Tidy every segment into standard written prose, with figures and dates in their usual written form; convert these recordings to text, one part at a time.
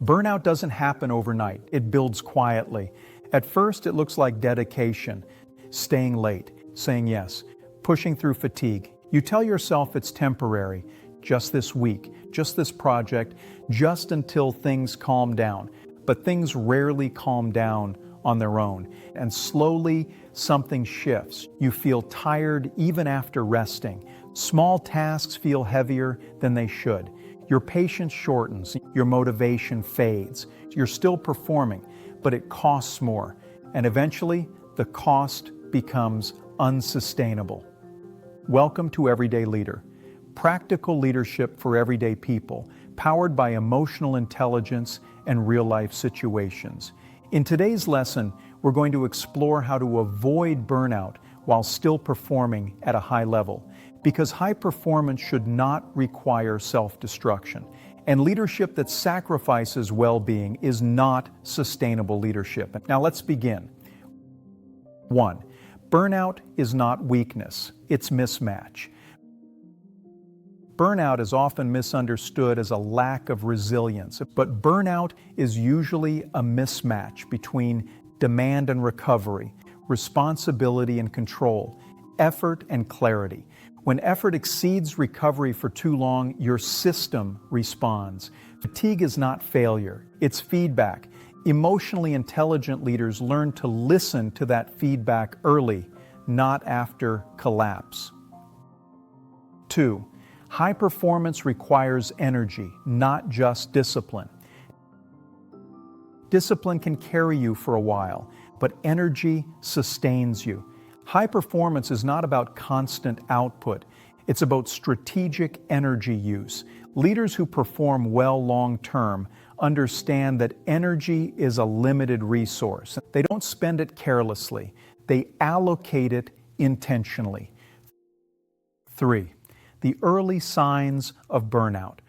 Burnout doesn't happen overnight. It builds quietly. At first, it looks like dedication, staying late, saying yes, pushing through fatigue. You tell yourself it's temporary, just this week, just this project, just until things calm down. But things rarely calm down on their own, and slowly something shifts. You feel tired even after resting. Small tasks feel heavier than they should. Your patience shortens, your motivation fades. You're still performing, but it costs more. And eventually, the cost becomes unsustainable. Welcome to Everyday Leader, practical leadership for everyday people, powered by emotional intelligence and real-life situations. In today's lesson, we're going to explore how to avoid burnout while still performing at a high level, because high performance should not require self-destruction. And leadership that sacrifices well-being is not sustainable leadership. Now let's begin. 1. Burnout is not weakness, it's mismatch. Burnout is often misunderstood as a lack of resilience, but burnout is usually a mismatch between demand and recovery, responsibility and control, effort and clarity. When effort exceeds recovery for too long, your system responds. Fatigue is not failure, it's feedback. Emotionally intelligent leaders learn to listen to that feedback early, not after collapse. 2. High performance requires energy, not just discipline. Discipline can carry you for a while, but energy sustains you. High performance is not about constant output. It's about strategic energy use. Leaders who perform well long-term understand that energy is a limited resource. They don't spend it carelessly. They allocate it intentionally. 3. The early signs of burnout.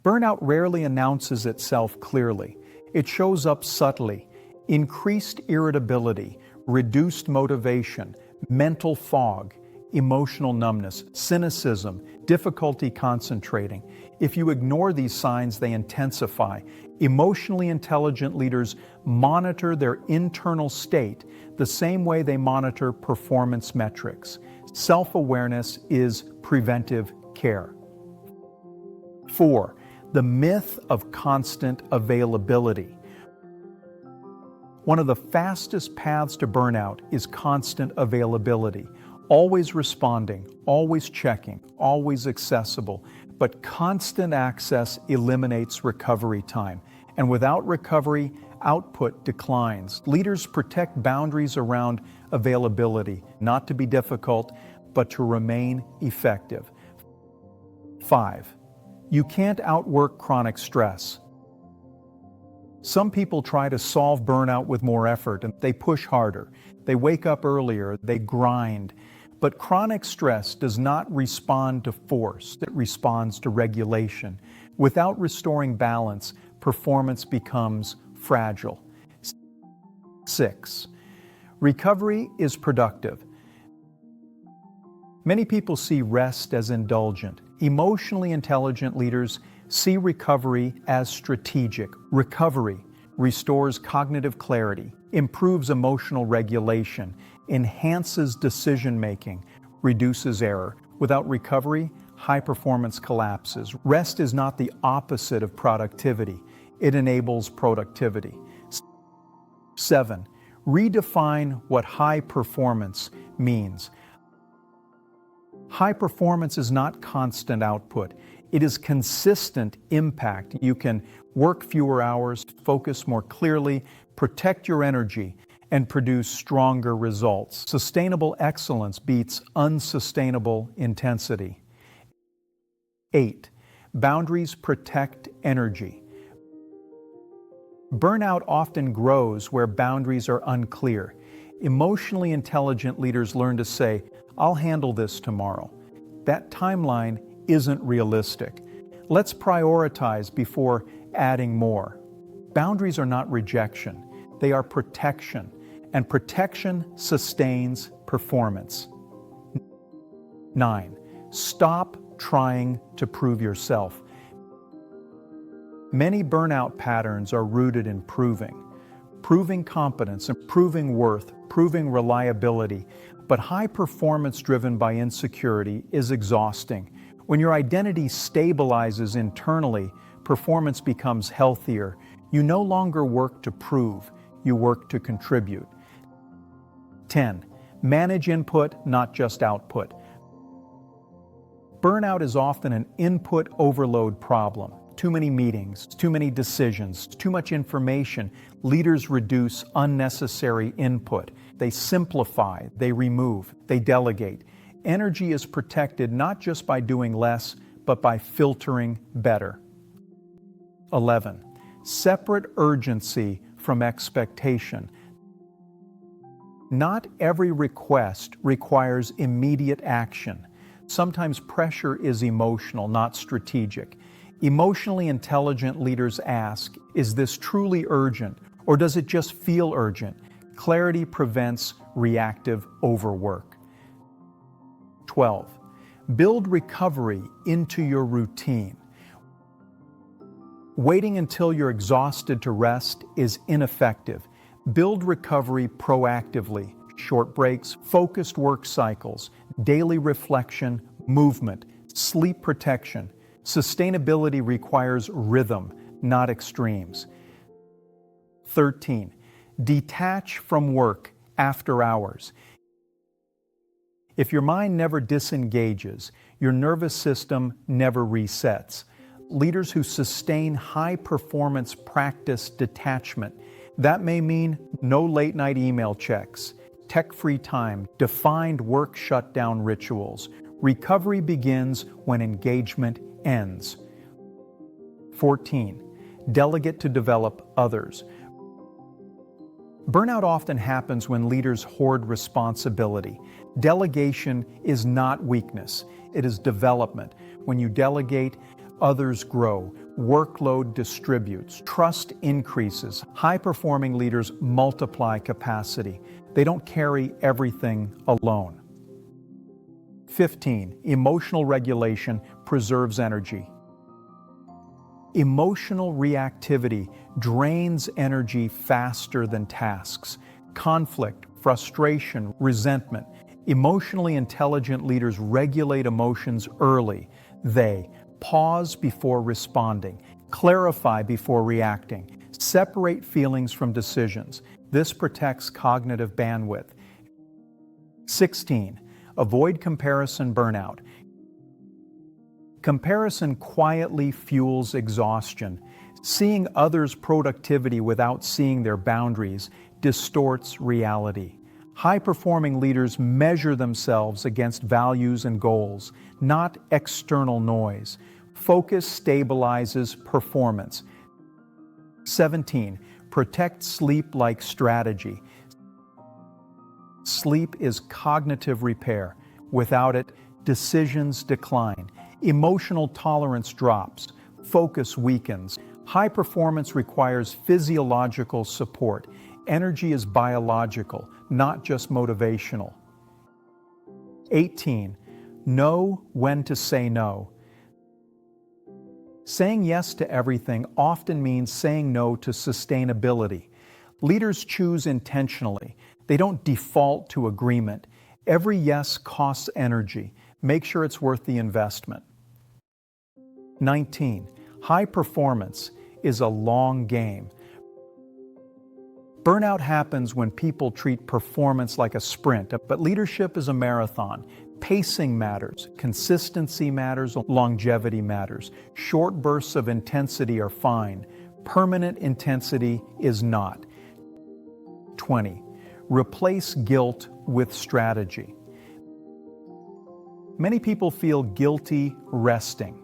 Burnout rarely announces itself clearly. It shows up subtly. Increased irritability, reduced motivation, mental fog, emotional numbness, cynicism, difficulty concentrating. If you ignore these signs, they intensify. Emotionally intelligent leaders monitor their internal state the same way they monitor performance metrics. Self-awareness is preventive care. 4. The myth of constant availability. One of the fastest paths to burnout is constant availability. Always responding, always checking, always accessible. But constant access eliminates recovery time. And without recovery, output declines. Leaders protect boundaries around availability, not to be difficult, but to remain effective. 5. You can't outwork chronic stress. Some people try to solve burnout with more effort, and they push harder. They wake up earlier, they grind. But chronic stress does not respond to force, it responds to regulation. Without restoring balance, performance becomes fragile. 6. Recovery is productive. Many people see rest as indulgent. Emotionally intelligent leaders see recovery as strategic. Recovery restores cognitive clarity, improves emotional regulation, enhances decision-making, reduces error. Without recovery, high performance collapses. Rest is not the opposite of productivity. It enables productivity. 7. Redefine what high performance means. High performance is not constant output. It is consistent impact. You can work fewer hours, focus more clearly, protect your energy, and produce stronger results. Sustainable excellence beats unsustainable intensity. 8. Boundaries protect energy. Burnout often grows where boundaries are unclear. Emotionally intelligent leaders learn to say, "I'll handle this tomorrow." That timeline isn't realistic. Let's prioritize before adding more. Boundaries are not rejection, they are protection, and protection sustains performance. 9. Stop trying to prove yourself. Many burnout patterns are rooted in proving competence, proving worth, proving reliability. But high performance driven by insecurity is exhausting. When your identity stabilizes internally, performance becomes healthier. You no longer work to prove, you work to contribute. 10. Manage input, not just output. Burnout is often an input overload problem. Too many meetings, too many decisions, too much information. Leaders reduce unnecessary input. They simplify, they remove, they delegate. Energy is protected not just by doing less, but by filtering better. 11. Separate urgency from expectation. Not every request requires immediate action. Sometimes pressure is emotional, not strategic. Emotionally intelligent leaders ask, is this truly urgent, or does it just feel urgent? Clarity prevents reactive overwork. 12. Build recovery into your routine. Waiting until you're exhausted to rest is ineffective. Build recovery proactively. Short breaks, focused work cycles, daily reflection, movement, sleep protection. Sustainability requires rhythm, not extremes. 13. Detach from work after hours. If your mind never disengages, your nervous system never resets. Leaders who sustain high performance practice detachment. That may mean no late night email checks, tech-free time, defined work shutdown rituals. Recovery begins when engagement ends. 14. Delegate to develop others. Burnout often happens when leaders hoard responsibility. Delegation is not weakness, it is development. When you delegate, others grow, workload distributes, trust increases. High-performing leaders multiply capacity. They don't carry everything alone. 15. Emotional regulation preserves energy. Emotional reactivity drains energy faster than tasks. Conflict, frustration, resentment. Emotionally intelligent leaders regulate emotions early. They pause before responding, clarify before reacting, separate feelings from decisions. This protects cognitive bandwidth. 16. Avoid comparison burnout. Comparison quietly fuels exhaustion. Seeing others' productivity without seeing their boundaries distorts reality. High-performing leaders measure themselves against values and goals, not external noise. Focus stabilizes performance. 17. Protect sleep like strategy. Sleep is cognitive repair. Without it, decisions decline. Emotional tolerance drops. Focus weakens. High performance requires physiological support. Energy is biological, not just motivational. 18. Know when to say no. Saying yes to everything often means saying no to sustainability. Leaders choose intentionally. They don't default to agreement. Every yes costs energy. Make sure it's worth the investment. 19. High performance is a long game. Burnout happens when people treat performance like a sprint, but leadership is a marathon. Pacing matters, consistency matters, longevity matters. Short bursts of intensity are fine. Permanent intensity is not. 20. Replace guilt with strategy. Many people feel guilty resting,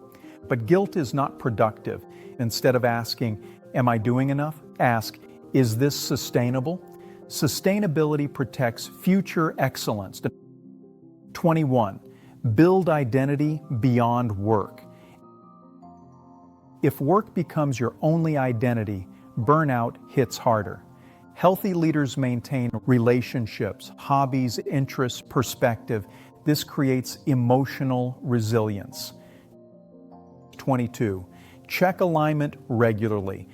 but guilt is not productive. Instead of asking, am I doing enough? Ask, is this sustainable? Sustainability protects future excellence. 21. Build identity beyond work. If work becomes your only identity, burnout hits harder. Healthy leaders maintain relationships, hobbies, interests, perspective. This creates emotional resilience. 22. Check alignment regularly.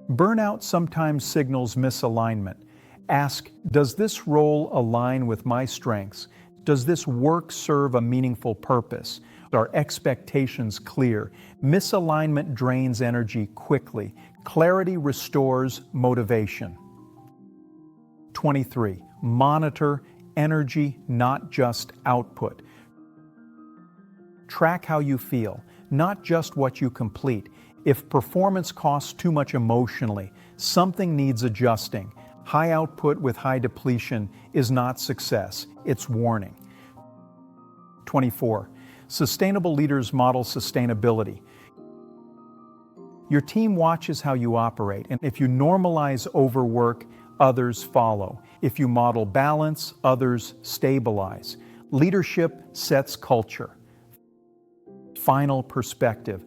Burnout sometimes signals misalignment. Ask, does this role align with my strengths? Does this work serve a meaningful purpose? Are expectations clear? Misalignment drains energy quickly. Clarity restores motivation. 23. Monitor energy, not just output. Track how you feel, not just what you complete. If performance costs too much emotionally, something needs adjusting. High output with high depletion is not success, it's warning. 24. Sustainable leaders model sustainability. Your team watches how you operate, and if you normalize overwork, others follow. If you model balance, others stabilize. Leadership sets culture. Final perspective.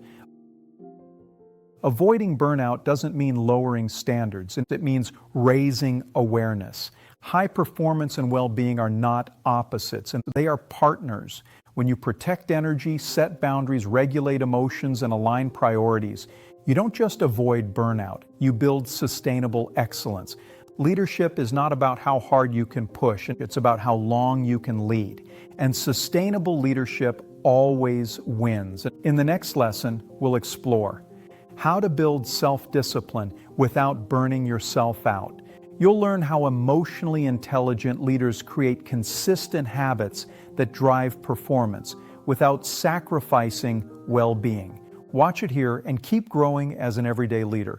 Avoiding burnout doesn't mean lowering standards, it means raising awareness. High performance and well-being are not opposites, and they are partners. When you protect energy, set boundaries, regulate emotions, and align priorities, you don't just avoid burnout, you build sustainable excellence. Leadership is not about how hard you can push, it's about how long you can lead. And sustainable leadership always wins. In the next lesson, we'll explore how to build self-discipline without burning yourself out. You'll learn how emotionally intelligent leaders create consistent habits that drive performance without sacrificing well-being. Watch it here and keep growing as an everyday leader.